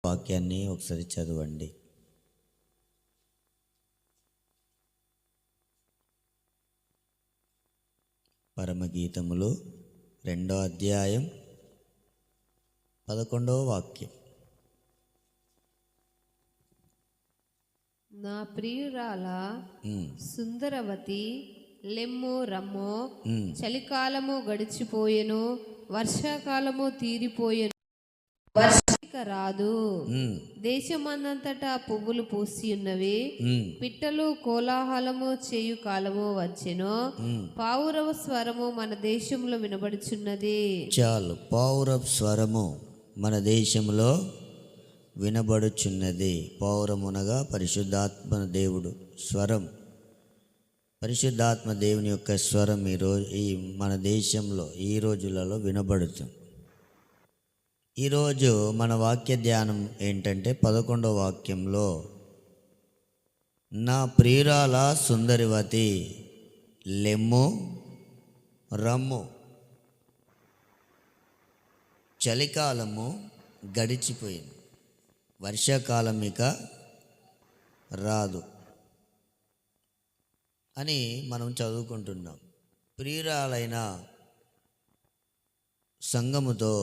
వాక్యాన్ని ఒకసారి చదవండి. పరమగీతములు 2వ అధ్యాయం 11వ వాక్యం. నా ప్రియురాల సుందరవతి, లెమ్ము రమ్ము, చలికాలము గడిచిపోయెను, వర్షాకాలము తీరిపోయెను, వర్షిక రాదు. దేశమందంతటా పువ్వులు పూసి ఉన్నవి, పిట్టలు కోలాహలము చేయు కాలము వచ్చెను. పావురవ స్వరము మన దేశంలో వినబడుచున్నది. చాలు, పావురవ స్వరము మన దేశంలో వినబడుచున్నది. పౌరమునగా పరిశుద్ధాత్మ దేవుడు స్వరం, పరిశుద్ధాత్మ దేవుని యొక్క స్వరం ఈ మన దేశంలో ఈ రోజులలో వినబడుతుంది. ఈరోజు మన వాక్య ధ్యానం ఏంటంటే 11వ వాక్యంలో, నా ప్రియురాల సుందరివతి, లెమ్ము రమ్ము, చలికాలము గడిచిపోయింది, వర్షాకాలం ఇక రాదు అని మనం చదువుకుంటున్నాం. ప్రియురాలైన సంఘముతో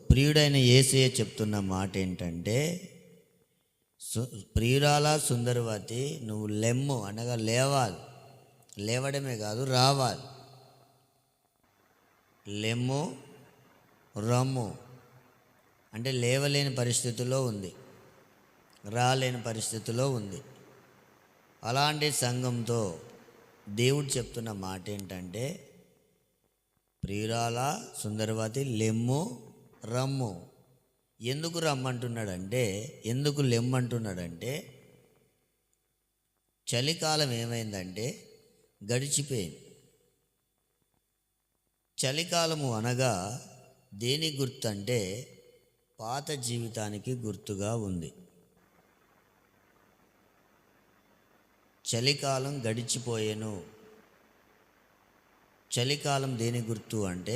ప్రియుడైన యేసయ్య చెప్తున్న మాట ఏంటంటే, ప్రియురాల సుందరవతి, నువ్వు లెమ్ము అనగా లేవాలి, లేవడమే కాదు రావాలి. లెమ్ము రమ్ము అంటే లేవలేని పరిస్థితుల్లో ఉంది, రాలేని పరిస్థితిలో ఉంది. అలాంటి సంఘంతో దేవుడు చెప్తున్న మాట ఏంటంటే, ప్రియురాల సుందరవతి, లెమ్ము రమ్ము. ఎందుకు రమ్మంటున్నాడంటే, ఎందుకు లెమ్మంటున్నాడంటే, చలికాలం ఏమైందంటే గడిచిపోయింది. చలికాలము అనగా దేని గుర్తు అంటే పాత జీవితానికి గుర్తుగా ఉంది. చలికాలం గడిచిపోయేను. చలికాలం దేని గుర్తు అంటే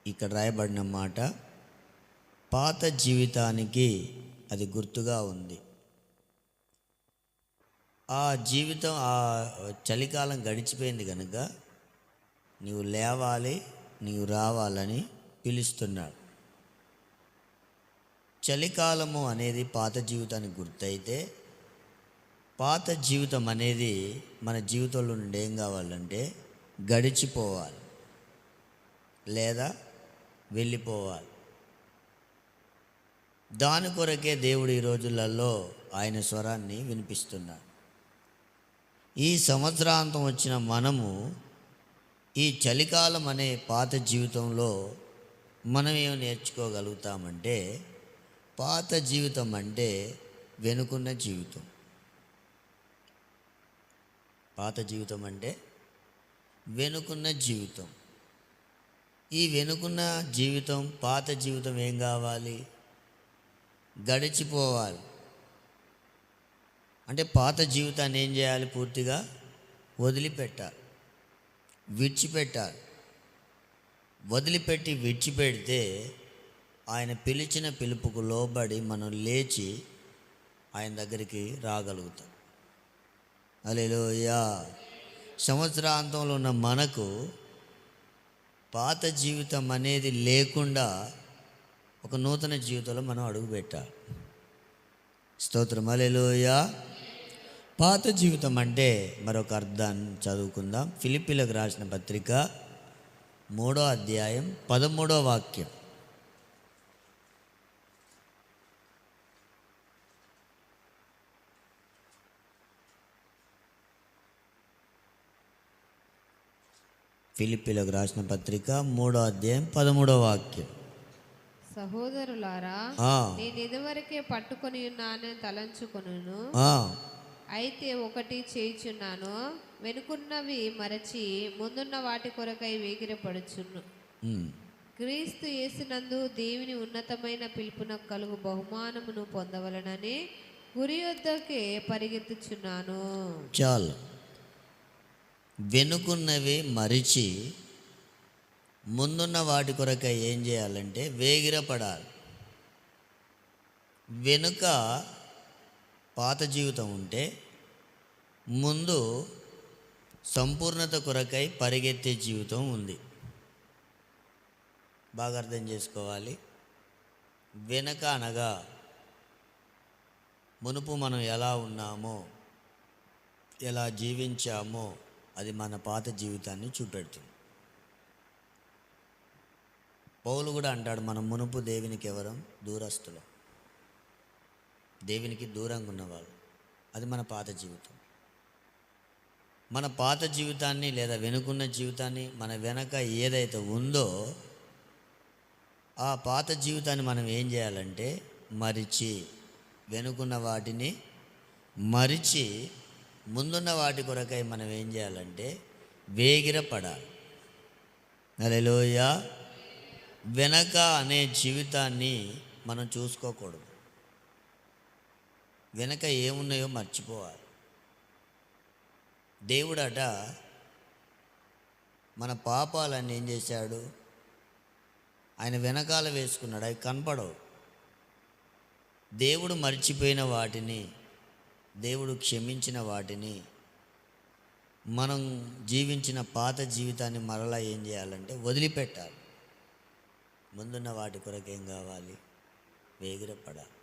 ఇక్కడ రాయబడిన మాట పాత జీవితానికి అది గుర్తుగా ఉంది. ఆ జీవితం, ఆ చలికాలం గడిచిపోయింది కనుక నీవు లేవాలి, నీవు రావాలని పిలుస్తున్నాడు. చలికాలము అనేది పాత జీవితానికి గుర్తయితే, పాత జీవితం అనేది మన జీవితంలో నుండి ఏం కావాలంటే గడిచిపోవాలి లేదా వెళ్ళిపోవాలి. దాని కొరకే దేవుడు ఈ రోజులలో ఆయన స్వరాన్ని వినిపిస్తున్నాడు. ఈ సంవత్సరాంతం వచ్చిన మనము ఈ చలికాలం అనే పాత జీవితంలో మనం ఏం నేర్చుకోగలుగుతామంటే, పాత జీవితం అంటే వెనుకున్న జీవితం. పాత జీవితం అంటే వెనుకున్న జీవితం. ఈ వెనుకున్న జీవితం, పాత జీవితం ఏం కావాలి? గడిచిపోవాలి. అంటే పాత జీవితాన్ని ఏం చేయాలి? పూర్తిగా వదిలిపెట్టాలి, విడిచిపెట్టాలి. వదిలిపెట్టి విడిచిపెడితే ఆయన పిలిచిన పిలుపుకు లోబడి మనం లేచి ఆయన దగ్గరికి రాగలుగుతాం. హల్లెలూయా. సంవత్సరాంతంలో ఉన్న మనకు పాత జీవితం అనేది లేకుండా ఒక నూతన జీవితంలో మనం అడుగుపెట్టాలి. స్తోత్రం, హల్లెలూయా. పాత జీవితం అంటే మరొక అర్థాన్ని చదువుకుందాం. ఫిలిప్పీలకు రాసిన పత్రిక 3వ అధ్యాయం 13వ వాక్యం. ఫిలిప్పీలకు రాసిన పత్రిక 3వ అధ్యాయం 13వ వాక్యం. సహోదరులారా, నేను ఇదివరకే పట్టుకొని ఉన్నానని తలంచుకొనును, అయితే ఒకటి చేయుచున్నాను, వెనుకున్నవి మరచి ముందున్న వాటి కొరకై వేగిరపడుచును. క్రీస్తు యేసునందు దేవుని ఉన్నతమైన పిలుపునకు కలుగు బహుమానమును పొందవలనని గురి యొద్దకే పరిగెత్తుచున్నాను. చాలు, వెనుకున్నవి మరిచి ముందున్న వాటి కొరకై ఏం చేయాలంటే వేగిరపడాలి. వెనుక పాత జీవితం ఉంటే ముందు సంపూర్ణత కొరకై పరిగెత్తే జీవితం ఉంది. బాగా అర్థం చేసుకోవాలి. వెనక అనగా మునుపు మనం ఎలా ఉన్నామో, ఎలా జీవించామో అది మన పాత జీవితాన్ని చూపెడుతుంది. పౌలు కూడా అంటాడు, మనం మునుపు దేవునికి ఎవరం? దూరస్తులం, దేవునికి దూరంగా ఉన్నవాళ్ళు. అది మన పాత జీవితం. మన పాత జీవితాన్ని లేదా వెనుకున్న జీవితాన్ని, మన వెనక ఏదైతే ఉందో ఆ పాత జీవితాన్ని మనం ఏం చేయాలంటే మరిచి, వెనుకున్న వాటిని మరిచి ముందున్న వాటి కొరకై మనం ఏం చేయాలంటే వేగిరపడాలి. హల్లెలూయా. వెనక అనే జీవితాన్ని మనం చూసుకోకూడదు. వెనక ఏమున్నాయో మర్చిపోవాలి. దేవుడట మన పాపాలన్నీ ఏం చేశాడు? ఆయన వెనకాల వేసుకున్నాడు, అవి కనపడవు. దేవుడు మర్చిపోయిన వాటిని, దేవుడు క్షమించిన వాటిని, మనం జీవించిన పాత జీవితాన్ని మరలా ఏం చేయాలంటే వదిలిపెట్టాలి. ముందున్న వాటి కొరకు ఏం కావాలి? వేగిరపడాలి.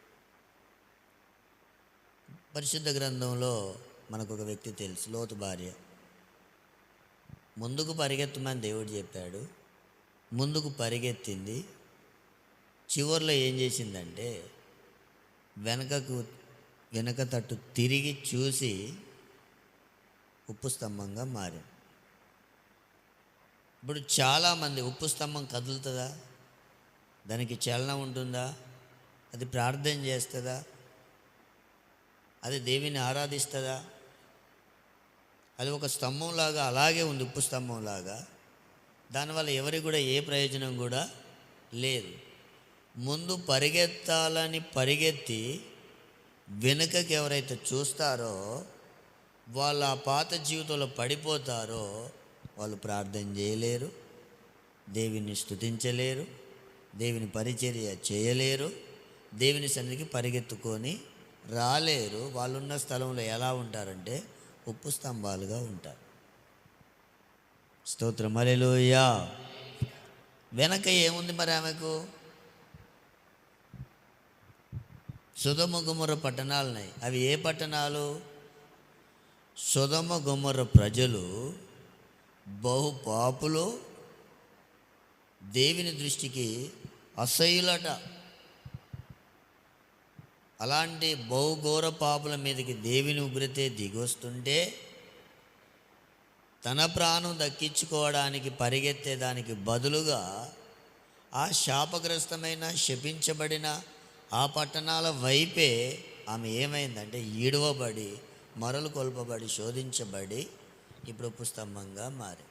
పరిశుద్ధ గ్రంథంలో మనకు ఒక వ్యక్తి తెలుసు, లోతు భార్య. ముందుకు పరిగెత్తమని దేవుడు చెప్పాడు, ముందుకు పరిగెత్తింది. చివరిలో ఏం చేసిందంటే వెనక తట్టు తిరిగి చూసి ఉప్పు స్తంభంగా మారింది. ఇప్పుడు చాలామంది ఉప్పు స్తంభం కదులుతుందా? దానికి చలనం ఉంటుందా? అది ప్రార్థన చేస్తుందా? అది దేవుని ఆరాధిస్తుందా? అది ఒక స్తంభంలాగా అలాగే ఉంది, ఉప్పు స్తంభంలాగా. దానివల్ల ఎవరికి కూడా ఏ ప్రయోజనం కూడా లేదు. ముందు పరిగెత్తాలని పరిగెత్తి వెనుకకి ఎవరైతే చూస్తారో వాళ్ళు ఆ పాత జీవితంలో పడిపోతారో వాళ్ళు ప్రార్థన చేయలేరు, దేవుని స్తుతించలేరు, దేవుని పరిచర్య చేయలేరు, దేవుని సన్నిధికి పరిగెత్తుకొని రాలేరు. వాళ్ళున్న స్థలంలో ఎలా ఉంటారంటే ఉప్పు స్తంభాలుగా ఉంటారు. స్తోత్రం, హల్లెలూయా. వెనక ఏముంది మరి ఆమెకు? సొదొమ గొమొర్రా పట్టణాలున్నాయి. అవి ఏ పట్టణాలు? సొదొమ గొమొర్రా ప్రజలు బహు పాపులు, దేవుని దృష్టికి అసహ్యులట. అలాంటి బహుఘోర పాపుల మీదకి దేవుని ఉగ్రతే దిగొస్తుంటే తన ప్రాణం దక్కించుకోవడానికి పరిగెత్తేదానికి బదులుగా ఆ శాపగ్రస్తమైన శపించబడిన ఆ పట్టణాల వైపే ఆమె ఏమైందంటే ఈడవబడి, మరలు కొల్పబడి, శోధించబడి ఇప్పుడు ఉప్పు స్తంభంగా మారి.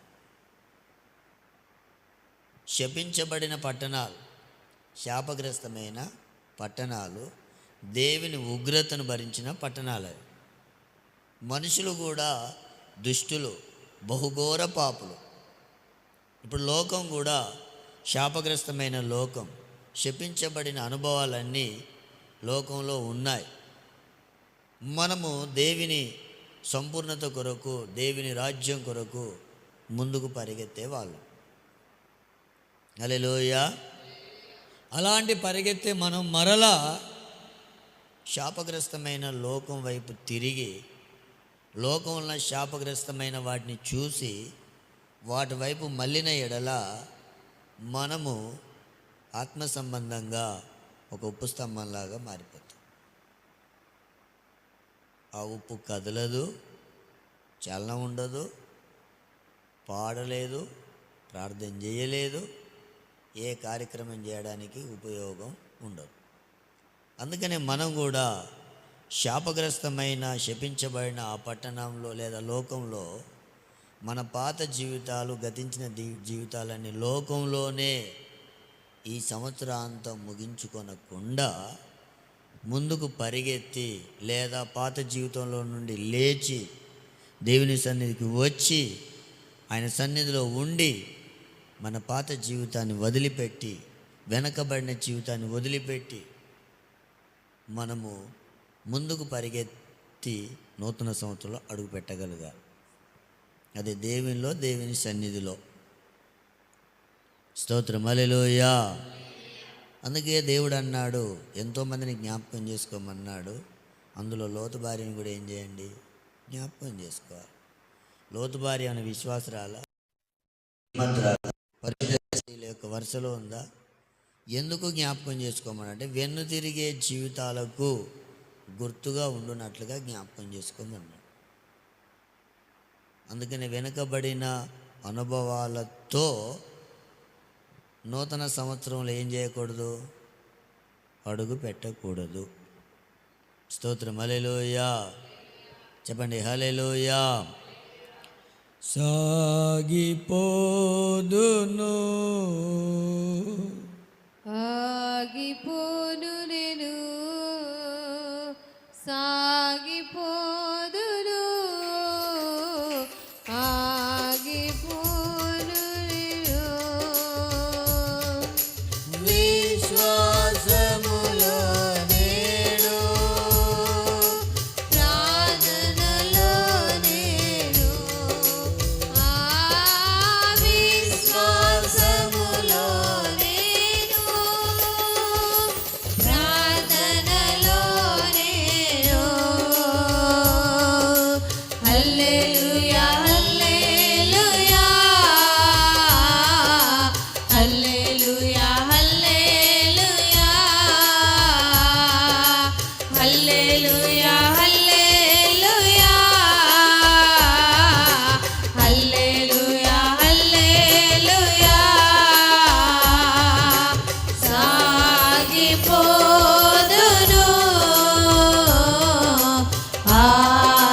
శపించబడిన పట్టణాలు, శాపగ్రస్తమైన పట్టణాలు, దేవుని ఉగ్రతను భరించిన పట్టణాలు. మనుషులు కూడా దుష్టులు, బహుఘోర పాపులు. ఇప్పుడు లోకం కూడా శాపగ్రస్తమైన లోకం, శపించబడిన అనుభవాలన్నీ లోకంలో ఉన్నాయి. మనము దేవుని సంపూర్ణత కొరకు, దేవుని రాజ్యం కొరకు ముందుకు పరిగెత్తే వాళ్ళు. హల్లెలూయా. అలాంటి పరిగెత్తే మనం మరలా శాపగ్రస్తమైన లోకం వైపు తిరిగి, లోకంలో శాపగ్రస్తమైన వాటిని చూసి వాటి వైపు మళ్ళిన ఎడల మనము ఆత్మ సంబంధంగా ఒక ఉప్పు స్తంభంలాగా మారిపోతాం. ఆ ఉప్పు కదలదు, చలనం ఉండదు, పాడలేదు, ప్రార్థన చేయలేదు, ఏ కార్యక్రమం చేయడానికి ఉపయోగం ఉండదు. అందుకనే మనం కూడా శాపగ్రస్తమైన, శపించబడిన ఆ పట్టణంలో లేదా లోకంలో మన పాత జీవితాలు, గతించిన జీవితాలన్నీ లోకంలోనే ఈ సంవత్సరాంతం ముగించుకొనకుండా ముందుకు పరిగెత్తి లేదా పాత జీవితంలో నుండి లేచి దేవుని సన్నిధికి వచ్చి ఆయన సన్నిధిలో ఉండి మన పాత జీవితాన్ని వదిలిపెట్టి, వెనకబడిన జీవితాన్ని వదిలిపెట్టి మనము ముందుకు పరిగెత్తి నూతన సంవత్సరంలో అడుగు పెట్టగలగాలి. అది దేవునిలో, దేవుని సన్నిధిలో. స్తోత్రం, హల్లెలూయా. అందుకే దేవుడు అన్నాడు, ఎంతోమందిని జ్ఞాపకం చేసుకోమన్నాడు. అందులో లోతు భార్యను కూడా ఏం చేయండి, జ్ఞాపకం చేసుకోవాలి. లోతు భార్య అనే విశ్వాసరాల పరిశుద్ధ యొక్క వరుసలో ఉందా? ఎందుకు జ్ఞాపకం చేసుకోమనంటే వెన్ను తిరిగే జీవితాలకు గుర్తుగా ఉండునట్లుగా జ్ఞాపకం చేసుకోమన్నాడు. అందుకని వెనుకబడిన అనుభవాలతో నూతన సంవత్సరంలో ఏం చేయకూడదు, అడుగు పెట్టకూడదు. స్తోత్రం, హల్లెలూయా. చెప్పండి, హల్లెలూయా. సాగిపోదును ఆగిపోను నేను, సాగిపోదును, ఆగిపోను నేను, విశ్వాసములో నేను, ప్రార్థనలో నేను, విశ్వాసములో నేను, ప్రార్థనలో నేను. హల్లెలూయా, హల్లెలూయా, హల్లెలూయా, హల్లెలూయా, హల్లెలూయా, హల్లెలూయా, హల్లెలూయా, హల్లెలూయా. సాగిపోదును,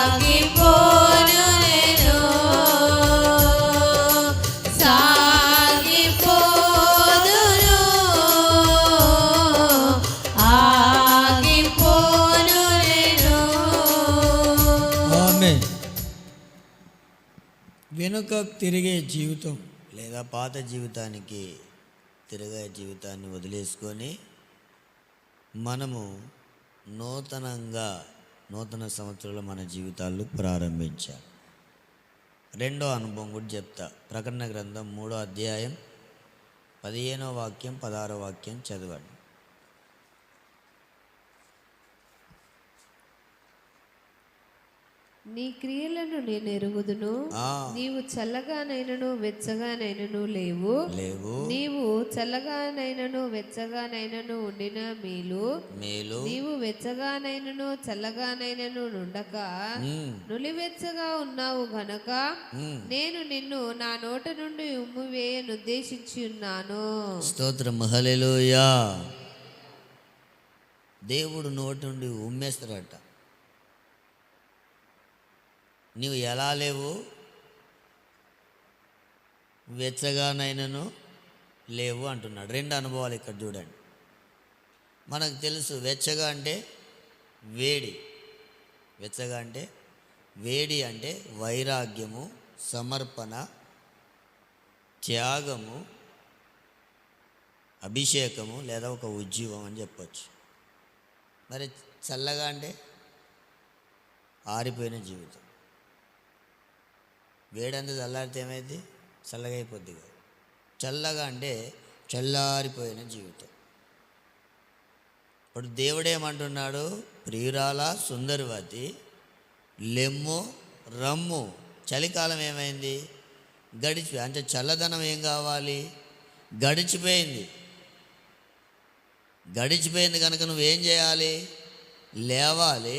ఆగిపోను నేను, సాగిపోదును, ఆగిపోను నేను. ఆమేన్. వెనుక తిరిగే జీవితం లేదా పాత జీవితానికి తిరిగే జీవితాన్ని వదిలేసుకొని మనము నూతన సంవత్సరంలో మన జీవితాలు ప్రారంభించాలి. రెండో అనుభవం కూడా చెప్తా. ప్రకటన గ్రంథం 3వ అధ్యాయం 15వ వాక్యం 16వ వాక్యం చదవండి. నీ క్రియలను నేను ఎరుగుదును, నీవు చల్లగానైనను వెచ్చగానైనను లేవు. నీవు చల్లగానైనను వెచ్చగానైనను ఉండిన మేలు. నీవు వెచ్చగానైనను చల్లగానైనను నుండక నులివెచ్చగా ఉన్నావు గనక నేను నిన్ను నా నోట నుండి ఉమ్మివేయనుద్దేశించి ఉన్నాను. స్తోత్రం, హల్లెలూయా. దేవుడు నోటి నుండి ఉమ్మేస్తాడట. నీవు ఎలా లేవు, వెచ్చగానైనను లేవు అంటున్నాడు. రెండు అనుభవాలు ఇక్కడ చూడండి. మనకు తెలుసు వెచ్చగా అంటే వేడి, వెచ్చగా అంటే వేడి అంటే వైరాగ్యము, సమర్పణ, త్యాగము, అభిషేకము లేదా ఒక ఉద్యోగం అని చెప్పచ్చు. మరి చల్లగా అంటే ఆరిపోయిన జీవితం. వేడంతా చల్లారితే ఏమైంది, చల్లగా అయిపోద్ది కదా. చల్లగా అంటే చల్లారిపోయిన జీవితం. ఇప్పుడు దేవుడేమంటున్నాడు, ప్రియురాల సుందరవతి లెమ్ము రమ్ము. చలికాలం ఏమైంది, గడిచిపోయి అంటే చల్లదనం ఏం కావాలి, గడిచిపోయింది. గడిచిపోయింది కనుక నువ్వేం చేయాలి, లేవాలి,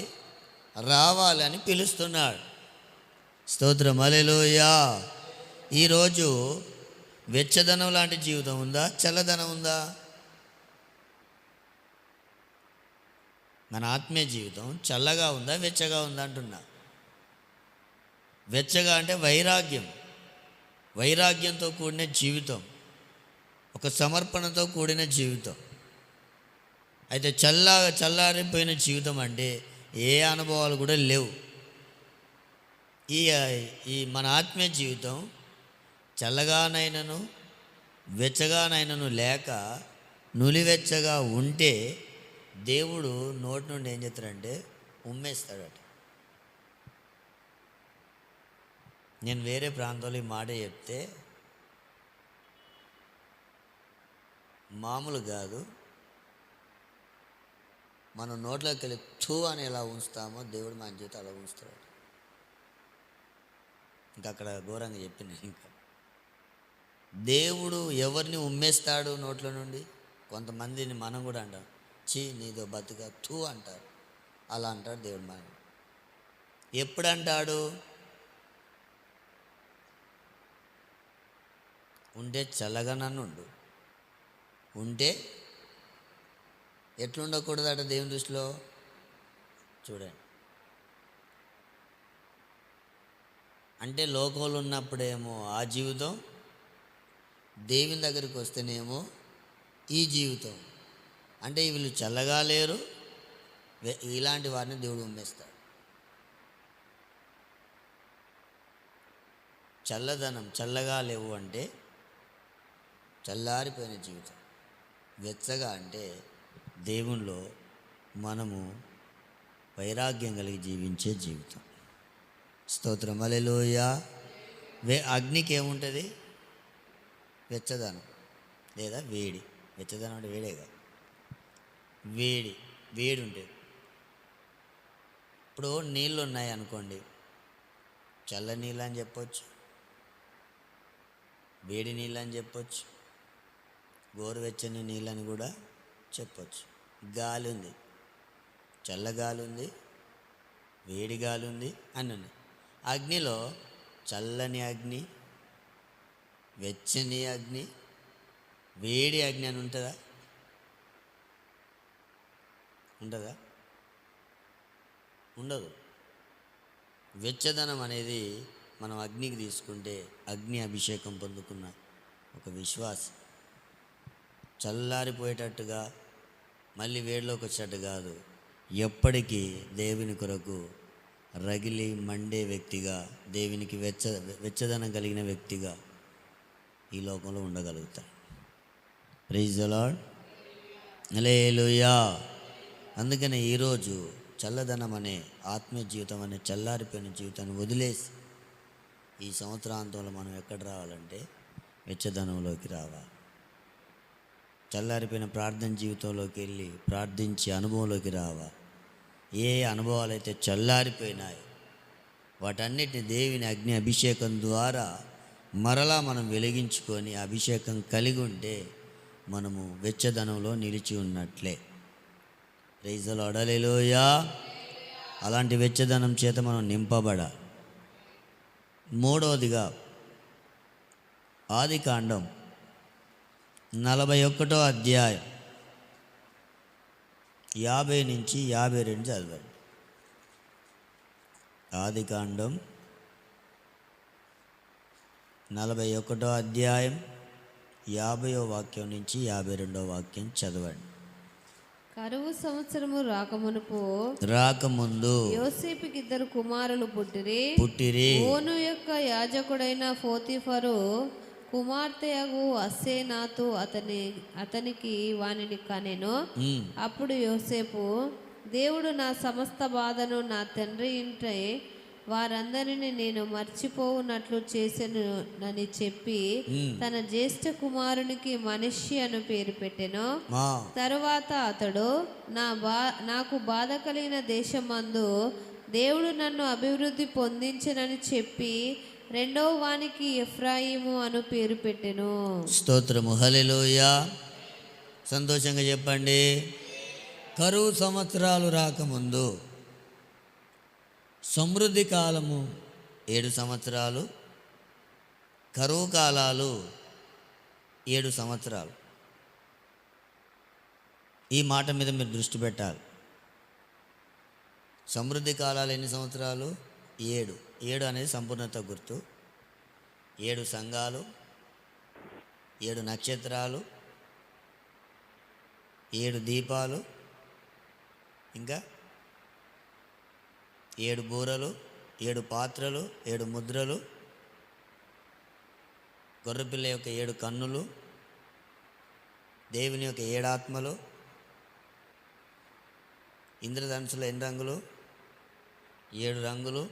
రావాలి అని పిలుస్తున్నాడు. స్తోత్రం, హల్లెలూయా. ఈరోజు వెచ్చదనం లాంటి జీవితం ఉందా, చల్లదనం ఉందా? మన ఆత్మీయ జీవితం చల్లగా ఉందా, వెచ్చగా ఉందా అంటున్నా. వెచ్చగా అంటే వైరాగ్యం, వైరాగ్యంతో కూడిన జీవితం, ఒక సమర్పణతో కూడిన జీవితం. అయితే చల్లారిపోయిన జీవితం అంటే ఏ అనుభవాలు కూడా లేవు. ఈ మన ఆత్మీయ జీవితం చల్లగానైనను వెచ్చగానైనను లేక నులివెచ్చగా ఉంటే దేవుడు నోటి నుండి ఏం చేస్తాడంటే ఉమ్మేస్తాడట. నేను వేరే ప్రాంతంలో ఈ మాట చెప్తే మామూలు కాదు, మనం నోట్లోకి వెళ్ళి థూ అని ఎలా ఉంచుతామో దేవుడు మన జీవితం అలా ఉంచుతాడు. ఇంకా అక్కడ ఘోరంగా చెప్పింది. ఇంకా దేవుడు ఎవరిని ఉమ్మేస్తాడు నోట్ల నుండి? కొంతమందిని మనం కూడా అంటాం, చీ నీదో బతుక థూ అంటారు. అలా అంటాడు దేవుడు మన. ఎప్పుడు అంటాడు? ఉంటే చల్లగా నన్నుండు, ఉంటే ఎట్లుండకూడదట దేవుని దృష్టిలో. చూడండి, అంటే లోకంలో ఉన్నప్పుడేమో ఆ జీవితం, దేవుని దగ్గరికి వస్తేనేమో ఈ జీవితం. అంటే వీళ్ళు చల్లగా లేరు, ఇలాంటి వారిని దేవుడు ఉమ్మేస్తాడు. చల్లదనం, చల్లగా లేవు అంటే చల్లారిపోయిన జీవితం. వెచ్చగా అంటే దేవునిలో మనము వైరాగ్యం కలిగి జీవించే జీవితం. స్తోత్రం, హల్లెలూయా. అగ్నికి ఏముంటుంది? వెచ్చదనం లేదా వేడి. వెచ్చదనం అంటే వేడేగా, వేడి ఉంటుంది. ఇప్పుడు నీళ్ళు ఉన్నాయి అనుకోండి, చల్ల నీళ్ళు అని చెప్పొచ్చు, వేడి నీళ్ళు అని చెప్పొచ్చు, గోరువెచ్చని నీళ్ళని కూడా చెప్పొచ్చు. గాలి ఉంది, చల్ల గాలి ఉంది, వేడి గాలి ఉంది అని ఉన్నాయి. అగ్నిలో చల్లని అగ్ని, వెచ్చని అగ్ని, వేడి అగ్ని అని ఉంటుందా? ఉంటుందా? ఉండదు. వెచ్చదనం అనేది మనం అగ్నికి తీసుకుంటే అగ్ని అభిషేకం పొందుకున్న ఒక విశ్వాసం. చల్లారిపోయేటట్టుగా మళ్ళీ వేడిలోకి వచ్చేటట్టు కాదు, ఎప్పటికీ దేవుని కొరకు రగిలి మండే వ్యక్తిగా, దేవునికి వెచ్చదనం కలిగిన వ్యక్తిగా ఈ లోకంలో ఉండగలుగుతాడు. ప్రైజ్ ది లార్డ్, హల్లెలూయా. అందుకనే ఈరోజు చల్లదనం అనే ఆత్మీయ జీవితం అనే చల్లారిపోయిన జీవితాన్ని వదిలేసి ఈ సంవత్సరాంతంలో మనం ఎక్కడ రావాలంటే వెచ్చదనంలోకి రావాలి. చల్లారిపోయిన ప్రార్థన జీవితంలోకి వెళ్ళి ప్రార్థించే అనుభవంలోకి రావాలి. ఏ అనుభవాలు అయితే చల్లారిపోయినాయో వాటన్నిటిని దేవుని అగ్ని అభిషేకం ద్వారా మరలా మనం వెలిగించుకొని అభిషేకం కలిగి ఉంటే మనము వెచ్చదనంలో నిలిచి ఉన్నట్లే. ప్రైజ్ ది లార్డ్, హల్లెలూయా. అలాంటి వెచ్చదనం చేత మనం నింపబడాలి. మూడవదిగా ఆదికాండం 41వ అధ్యాయం 50 నుంచి 52 చదవండి. ఆదికాండం 41వ అధ్యాయం 50వ వాక్యం నుంచి 52వ వాక్యం చదవండి. కరువు సంవత్సరము రాకముందు యోసేపుకి 2 కుమారులు పుట్టిరి. ఓను యొక్క యాజకుడైన పోతీఫరు కుమార్తెయగు అస్సేనాతు అతనికి వానిని కనెను. అప్పుడు యోసేపు, దేవుడు నా సమస్త బాధను నా తండ్రి ఇంటే వారందరిని నేను మర్చిపోవునట్లు చేసెనని చెప్పి తన జ్యేష్ఠ కుమారునికి మనష్షి అను పేరు పెట్టెను. తరువాత అతడు నాకు బాధ కలిగిన దేశమందు దేవుడు నన్ను అభివృద్ధి పొందించెనని చెప్పి రెండవ వానికి ఎఫ్రాయిము అను పేరు పెట్టెను. స్తోత్రము, హల్లెలూయా. సంతోషంగా చెప్పండి. కరువు సంవత్సరాలు రాకముందు సమృద్ధి కాలము 7 సంవత్సరాలు, కరువు కాలాలు 7 సంవత్సరాలు. ఈ మాట మీద మీరు దృష్టి పెట్టాలి. సమృద్ధి కాలాలు ఎన్ని సంవత్సరాలు? 7. 7 అనేది సంపూర్ణత గుర్తు. 7 సంఘాలు, 7 నక్షత్రాలు, 7 దీపాలు, ఇంకా 7 బూరలు, 7 పాత్రలు, 7 ముద్రలు, గొర్రెపిల్ల యొక్క 7 కన్నులు, దేవుని యొక్క 7 ఆత్మలు, ఇంద్రధనుసులో ఎన్ని రంగులు? 7 రంగులు.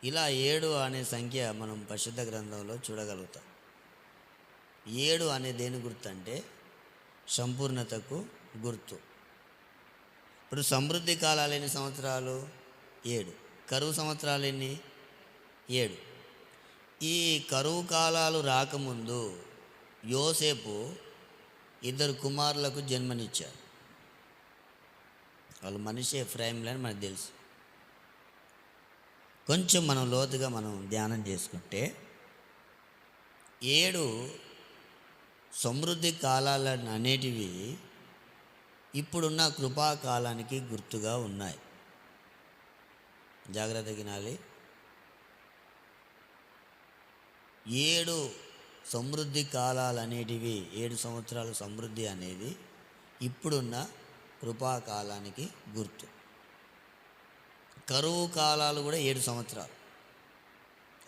ఇలా 7 అనే సంఖ్య మనం పరిశుద్ధ గ్రంథంలో చూడగలుగుతాం. 7 అనే దేని గుర్తు అంటే సంపూర్ణతకు గుర్తు. ఇప్పుడు సమృద్ధి కాలాలు ఎన్ని సంవత్సరాలు? 7. కరువు సంవత్సరాలు ఎన్ని? 7. ఈ కరువు కాలాలు రాకముందు యోసేపు 2 కుమారులకు జన్మనిచ్చారు. వాళ్ళు మనిషి ఎఫ్రాయిములు అని మనకు తెలుసు. కొంచెం మనం లోతుగా మనం ధ్యానం చేసుకుంటే 7 సమృద్ధి కాలాలు అనేటివి ఇప్పుడున్న కృపాకాలానికి గుర్తుగా ఉన్నాయి. జాగ్రత్తగా వినాలి. 7 సమృద్ధి కాలాలు అనేటివి, 7 సంవత్సరాల సమృద్ధి అనేది ఇప్పుడున్న కృపాకాలానికి గుర్తు. కరువు కాలాలు కూడా 7 సంవత్సరాలు,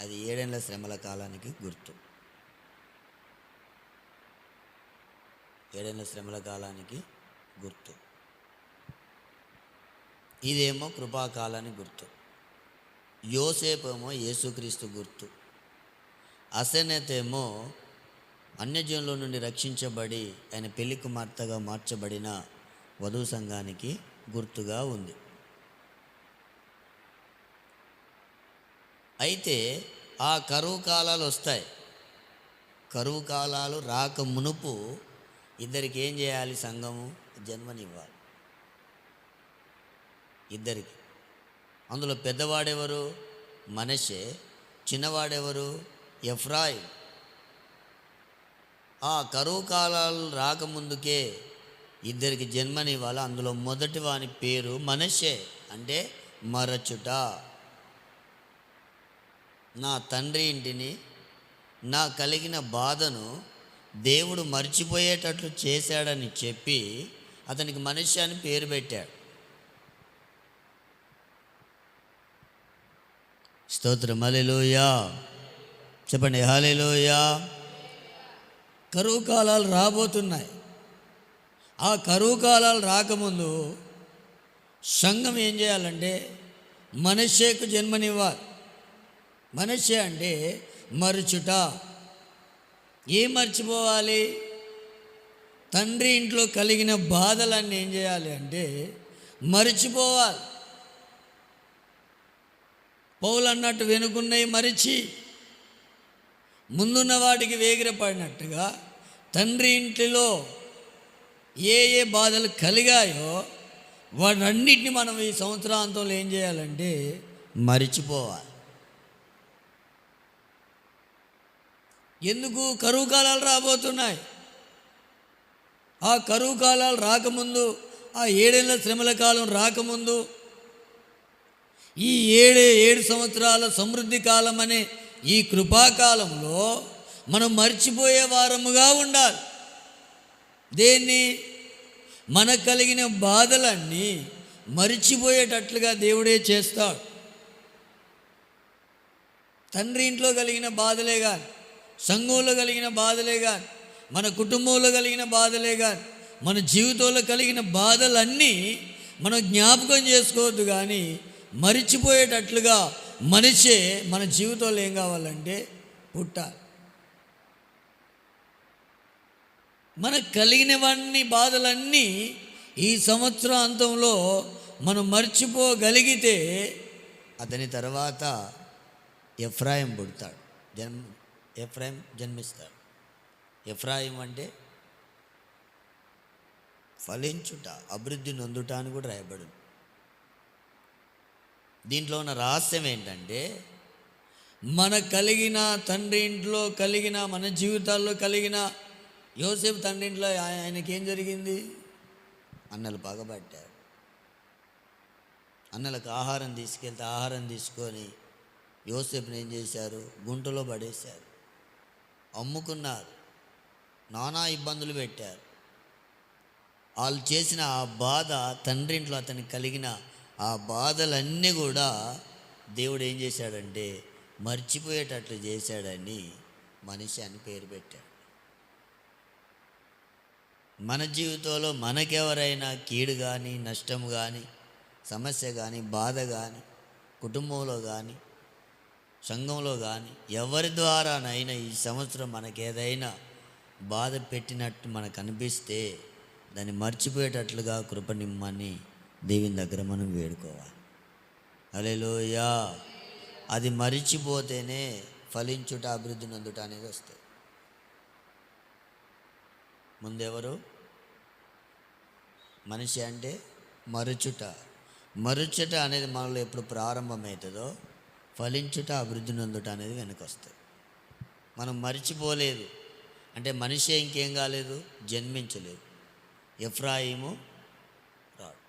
అది 7 ఏళ్ల శ్రమల కాలానికి గుర్తు. 7 ఏళ్ల శ్రమల కాలానికి గుర్తు. ఇదేమో కృపాకాలానికి గుర్తు. యోసేపు ఏమో యేసుక్రీస్తు గుర్తు. అసెనత్ ఏమో అన్యజనుల నుండి రక్షించబడి ఆయన పెళ్లి కుమార్తెగా మార్చబడిన వధువు సంఘానికి గుర్తుగా ఉంది. అయితే ఆ కరువు కాలాలు వస్తాయి. కరువు కాలాలు రాక మునుపు ఇద్దరికి ఏం చేయాలి? సంఘము జన్మనివ్వాలి. ఇద్దరికి. అందులో పెద్దవాడెవరు? మనష్షే. చిన్నవాడెవరు? ఎఫ్రాయిం. ఆ కరువు కాలాలు రాకముందుకే ఇద్దరికి జన్మనివ్వాలి. అందులో మొదటి వాని పేరు మనష్షే, అంటే మరచుట. నా తండ్రి ఇంటిని, నా కలిగిన బాధను దేవుడు మర్చిపోయేటట్లు చేశాడని చెప్పి అతనికి మనష్షే అని పేరు పెట్టాడు. స్తోత్రం, హల్లెలూయా. చెప్పండి, హల్లెలూయా. కరువు కాలాలు రాబోతున్నాయి. ఆ కరువు కాలాలు రాకముందు సంఘం ఏం చేయాలంటే మనష్షేకు జన్మనివ్వాలి. మనష్షే అంటే మరచుట. ఏం మర్చిపోవాలి? తండ్రి ఇంట్లో కలిగిన బాధలన్నీ ఏం చేయాలి అంటే మరిచిపోవాలి. పౌలు అన్నట్టు వెనుకున్నవి మరిచి ముందున్న వాటికి వేగిరపడినట్టుగా తండ్రి ఇంటిలో ఏ ఏ బాధలు కలిగాయో వాటన్నిటిని మనం ఈ సంవత్సరాంతంలో ఏం చేయాలంటే మరిచిపోవాలి. ఎందుకు? కరువు కాలాలు రాబోతున్నాయి. ఆ కరువు కాలాలు రాకముందు, ఆ 7 ఏళ్ల శ్రమల కాలం రాకముందు ఈ 7 సంవత్సరాల సమృద్ధి కాలం అనే ఈ కృపాకాలంలో మనం మర్చిపోయే వారముగా ఉండాలి. దేన్ని? మనకు కలిగిన బాధలన్నీ మరిచిపోయేటట్లుగా దేవుడే చేస్తాడు. తండ్రి ఇంట్లో కలిగిన బాధలే కానీ, సంఘంలో కలిగిన బాధలే కానీ, మన కుటుంబంలో కలిగిన బాధలే కానీ, మన జీవితంలో కలిగిన బాధలన్నీ మనం జ్ఞాపకం చేసుకోవద్దు. కానీ మరిచిపోయేటట్లుగా మనిషే మన జీవితంలో ఏం కావాలంటే పుట్టాలి. మనకు కలిగినవన్నీ బాధలన్నీ ఈ సంవత్సరాంతంలో మనం మర్చిపోగలిగితే అతని తర్వాత ఎఫ్రాయిం పుడతాడు. ఎఫ్రాయిం జన్మిస్తాడు. ఎఫ్రాయిం అంటే ఫలించుట, అభివృద్ధి నొందుట అని కూడా రాయబడింది. దీంట్లో ఉన్న రహస్యం ఏంటంటే మనకు కలిగిన తండ్రి ఇంట్లో కలిగిన, మన జీవితాల్లో కలిగిన, యోసేపు తండ్రి ఇంట్లో ఆయనకి ఏం జరిగింది? అన్నలు పగబట్టారు. అన్నలకు ఆహారం తీసుకెళ్తే ఆహారం తీసుకొని యోసేపుని ఏం చేశారు? గుంటలో పడేశారు, అమ్ముకున్నారు, నానా ఇబ్బందులు పెట్టారు. వాళ్ళు చేసిన ఆ బాధ, తండ్రి ఇంట్లో అతనికి కలిగిన ఆ బాధలన్నీ కూడా దేవుడు ఏం చేశాడంటే మర్చిపోయేటట్లు చేశాడని మనిషి అని పేరు పెట్టాడు. మన జీవితంలో మనకెవరైనా కీడు కానీ, నష్టం కానీ, సమస్య కానీ, బాధ కానీ, కుటుంబంలో కానీ, సంఘంలో కానీ ఎవరి ద్వారానైనా ఈ సంవత్సరం మనకేదైనా బాధ పెట్టినట్టు మనకు అనిపిస్తే దాన్ని మర్చిపోయేటట్లుగా కృప నిమ్మని దేవుని దగ్గర మనం వేడుకోవాలి. హల్లెలూయా. అది మరిచిపోతేనే ఫలించుట, అభివృద్ధి నొందుట అనేది వస్తుంది. ముందెవరు? మనిషి అంటే మరుచుట అనేది మనలో ఎప్పుడు ప్రారంభమవుతుందో ఫలించుట, అభివృద్ధి నొందుట అనేది వెనక వస్తుంది. మనం మరిచిపోలేదు అంటే మనిషి ఇంకేం కాలేదు, జన్మించలేదు. ఎఫ్రాయిము రాడు.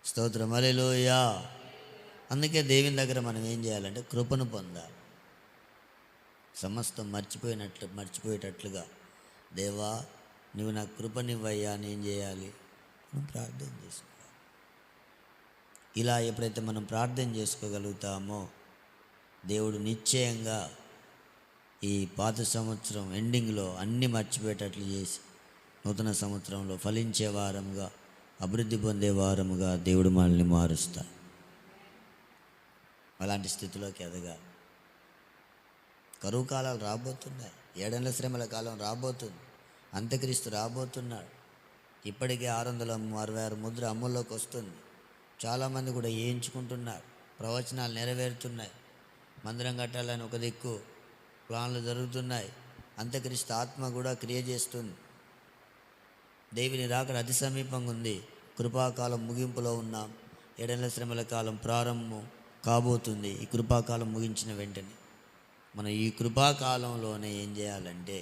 స్తోత్రం, హల్లెలూయా. అందుకే దేవుని దగ్గర మనం ఏం చేయాలంటే కృపను పొందాలి. సమస్తం మర్చిపోయేటట్లుగా, దేవా నువ్వు నాకు కృపనివ్వయ్యా అని ఏం చేయాలి? మనం ప్రార్థన చేసుకోవాలి. ఇలా ఎప్పుడైతే మనం ప్రార్థన చేసుకోగలుగుతామో దేవుడు నిశ్చయంగా ఈ పాత సంవత్సరం ఎండింగ్లో అన్నీ మర్చిపోయేటట్లు చేసి నూతన సంవత్సరంలో ఫలించే వారముగా, అభివృద్ధి పొందే వారముగా దేవుడు మనల్ని మారుస్తాడు. అలాంటి స్థితిలోకి ఎదగాలి. కరువు కాలాలు రాబోతున్నాయి, ఏడేళ్ల శ్రమల కాలం రాబోతుంది, అంత్యక్రీస్తు రాబోతున్నాడు. ఇప్పటికే 666 ముద్ర అమల్లోకి వస్తుంది. చాలామంది కూడా వేయించుకుంటున్నారు. ప్రవచనాలు నెరవేరుతున్నాయి. మందిరం కట్టాలని ఒక దిక్కు ప్లాన్లు జరుగుతున్నాయి. అంత్యక్రీస్తు ఆత్మ కూడా క్రియ చేస్తుంది. దేవుని రాకడ అతి సమీపంగా ఉంది. కృపాకాలం ముగింపులో ఉన్నాం. ఏడేళ్ల శ్రమల కాలం ప్రారంభం కాబోతుంది. ఈ కృపాకాలం ముగించిన వెంటనే మనం ఈ కృపాకాలంలోనే ఏం చేయాలంటే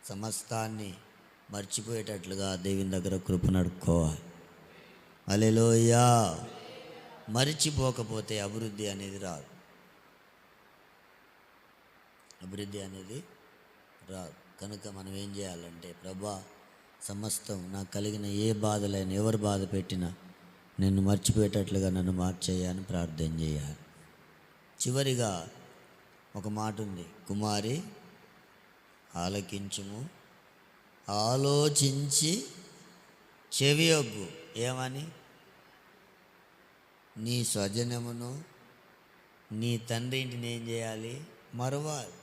సమస్తాన్ని మర్చిపోయేటట్లుగా దేవుని దగ్గర కృపను అడుక్కోవాలి. హల్లెలూయా. మర్చిపోకపోతే అభివృద్ధి అనేది రాదు. కనుక మనం ఏం చేయాలంటే, ప్రభా సమస్తం నాకు కలిగిన ఏ బాధలైనా, ఎవరు బాధ పెట్టినా నిన్ను మర్చిపోయేటట్లుగా నన్ను మార్చేయని ప్రార్థన చేయాలి. చివరిగా ఒక మాట ఉంది, కుమారి ఆలకించుము, ఆలోచించి చెవియొగ్గు. ఏమని? నీ స్వజనమును, నీ తండ్రి ఇంటిని ఏం చేయాలి? మరవాలి.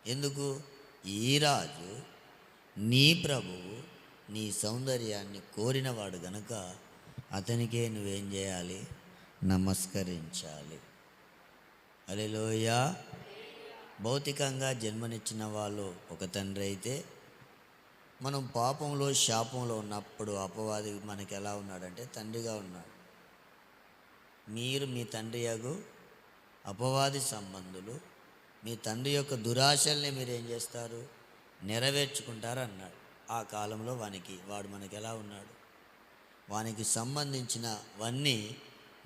ఎందుకు? ఈ రాజు, నీ ప్రభువు నీ సౌందర్యాన్ని కోరినవాడు గనుక అతనికే నువ్వేం చేయాలి? నమస్కరించాలి. హల్లెలూయా. భౌతికంగా జన్మనిచ్చిన వాళ్ళు ఒక తండ్రి అయితే, మనం పాపంలో శాపంలో ఉన్నప్పుడు అపవాది మనకి ఎలా ఉన్నాడంటే తండ్రిగా ఉన్నాడు. మీరు మీ తండ్రి యగు అపవాది సంబంధులు, మీ తండ్రి యొక్క దురాశల్ని మీరు ఏం చేస్తారు? నెరవేర్చుకుంటారు అన్నాడు. ఆ కాలంలో వాడు మనకి ఎలా ఉన్నాడు? వానికి సంబంధించినవన్నీ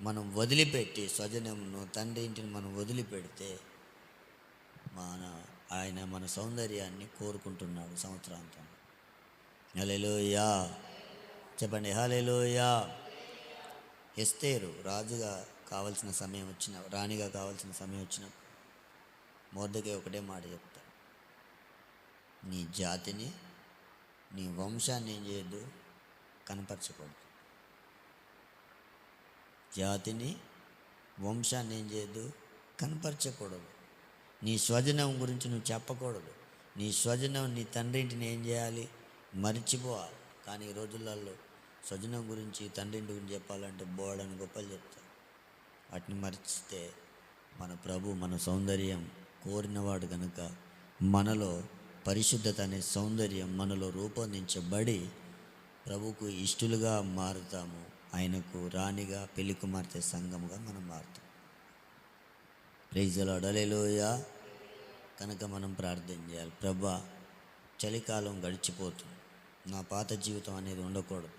మనం వదిలిపెట్టి, స్వజనమును తండ్రి ఇంటిని మనం వదిలిపెడితే ఆయన మన సౌందర్యాన్ని కోరుకుంటున్నాడు సంవత్సరాంతం. హల్లెలూయా. చెప్పండి హల్లెలూయా. ఎస్తేరు రాణిగా కావాల్సిన సమయం వచ్చిన మొర్దెకై ఒకటే మాట చెప్తాడు, నీ జాతిని, నీ వంశాన్ని ఏం చేయొద్దు? కనపరచకూడదు. జాతిని, వంశాన్ని ఏం చేయొద్దు? కనపరచకూడదు. నీ స్వజనం గురించి నువ్వు చెప్పకూడదు. నీ స్వజనం, నీ తండ్రి ఇంటిని ఏం చేయాలి? మర్చిపోవాలి. కానీ ఈ రోజులలో స్వజనం గురించి, తండ్రి ఇంటి గురించి చెప్పాలంటే బోడని గొప్పలు చెప్తారు. వాటిని మర్చితే మన ప్రభు మన సౌందర్యం కోరినవాడు కనుక మనలో పరిశుద్ధత అనే సౌందర్యం మనలో రూపొందించబడి ప్రభుకు ఇష్టలుగా మారుతాము. ఆయనకు రాణిగా, పెళ్లి కుమార్తె సంఘముగా మనం మారుతాం. Praise the lord. హల్లెలూయా. కనుక మనం ప్రార్థన చేయాలి, ప్రభా చలికాలం గడిచిపోతుంది, నా పాత జీవితం అనేది ఉండకూడదు,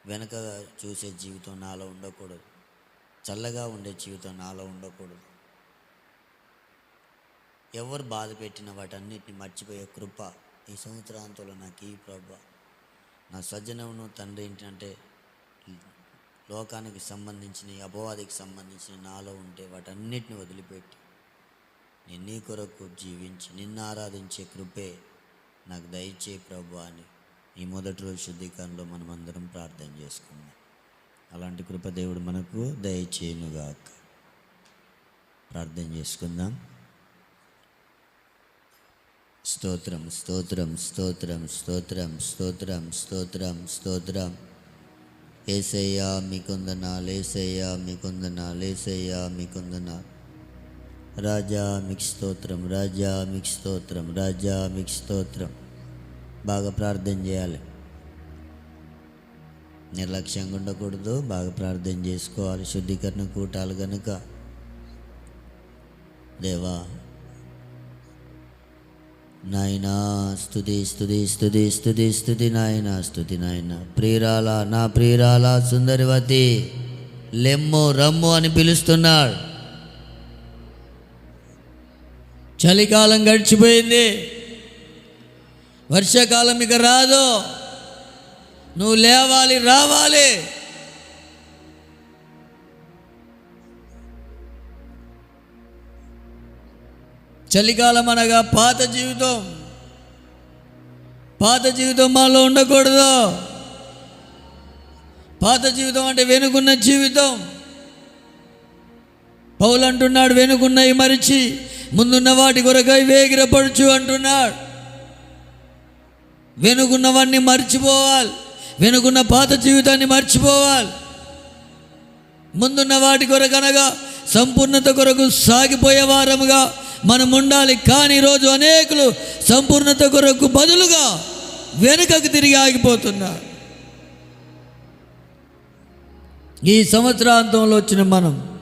వెనక చూసే జీవితం నాలో ఉండకూడదు, చల్లగా ఉండే జీవితం నాలో ఉండకూడదు. ఎవరు బాధ పెట్టిన వాటన్నిటిని మర్చిపోయే కృప ఈ సంవత్సరాంతంలో నాకు ఈ ప్రభా. నా స్వజనమును, తండ్రి ఇంటి అంటే లోకానికి సంబంధించిన, అపవాదికి సంబంధించిన నాలో ఉంటే వాటన్నిటిని వదిలిపెట్టి నేను నీ కొరకు జీవించి నిన్ను ఆరాధించే కృపే నాకు దయచే ప్రభు అని ఈ మొదటి రోజు శుద్ధీకరణలో మనం అందరం ప్రార్థన చేసుకుందాం. అలాంటి కృప దేవుడు మనకు దయచేయునుగాక. ప్రార్థన చేసుకుందాం. స్తోత్రం స్తోత్రం స్తోత్రం స్తోత్రం స్తోత్రం స్తోత్రం స్తోత్రం. యేసయ్యా మీకొందనాలు, యేసయ్యా మీకొందనాలు, యేసయ్యా మీకొందనాలు. రాజా మీకు స్తోత్రం, రాజా మీకు స్తోత్రం, రాజా మీకు స్తోత్రం. బాగా ప్రార్థన చేయాలి, నిర్లక్ష్యంగా ఉండకూడదు. బాగా ప్రార్థన చేసుకోవాలి. శుద్ధీకరణ కూటాలు కనుక దేవా నాయనా స్తుతి స్తుతి స్తుతి స్తుతి స్తుతి నాయనా, స్తుతి నాయన. ప్రియురాలా, నా ప్రియురాలా సుందరివతి లెమ్ము రమ్ము అని పిలుస్తున్నాడు. చలికాలం గడిచిపోయింది, వర్షాకాలం ఇక రాదు. నువ్వు లేవాలి, రావాలి. చలికాలం అనగా పాత జీవితం, పాత జీవితం మాలో ఉండకూడదు. పాత జీవితం అంటే వెనుకున్న జీవితం. పౌలు అంటున్నాడు, వెనుకున్నవి మరిచి ముందున్న వాటి కొరకై వేగిరపడుచు అంటున్నాడు. వెనుకున్నవన్నీ మర్చిపోవాలి, వెనుకున్న పాత జీవితాన్ని మర్చిపోవాలి. ముందున్న వాటి కొరకనగా సంపూర్ణత కొరకు సాగిపోయే వారముగా మనం ఉండాలి. కానీ ఈరోజు అనేకులు సంపూర్ణత కొరకు బదులుగా వెనుకకు తిరిగి ఆగిపోతున్నారు. ఈ సంవత్సరాంతంలో వచ్చిన మనం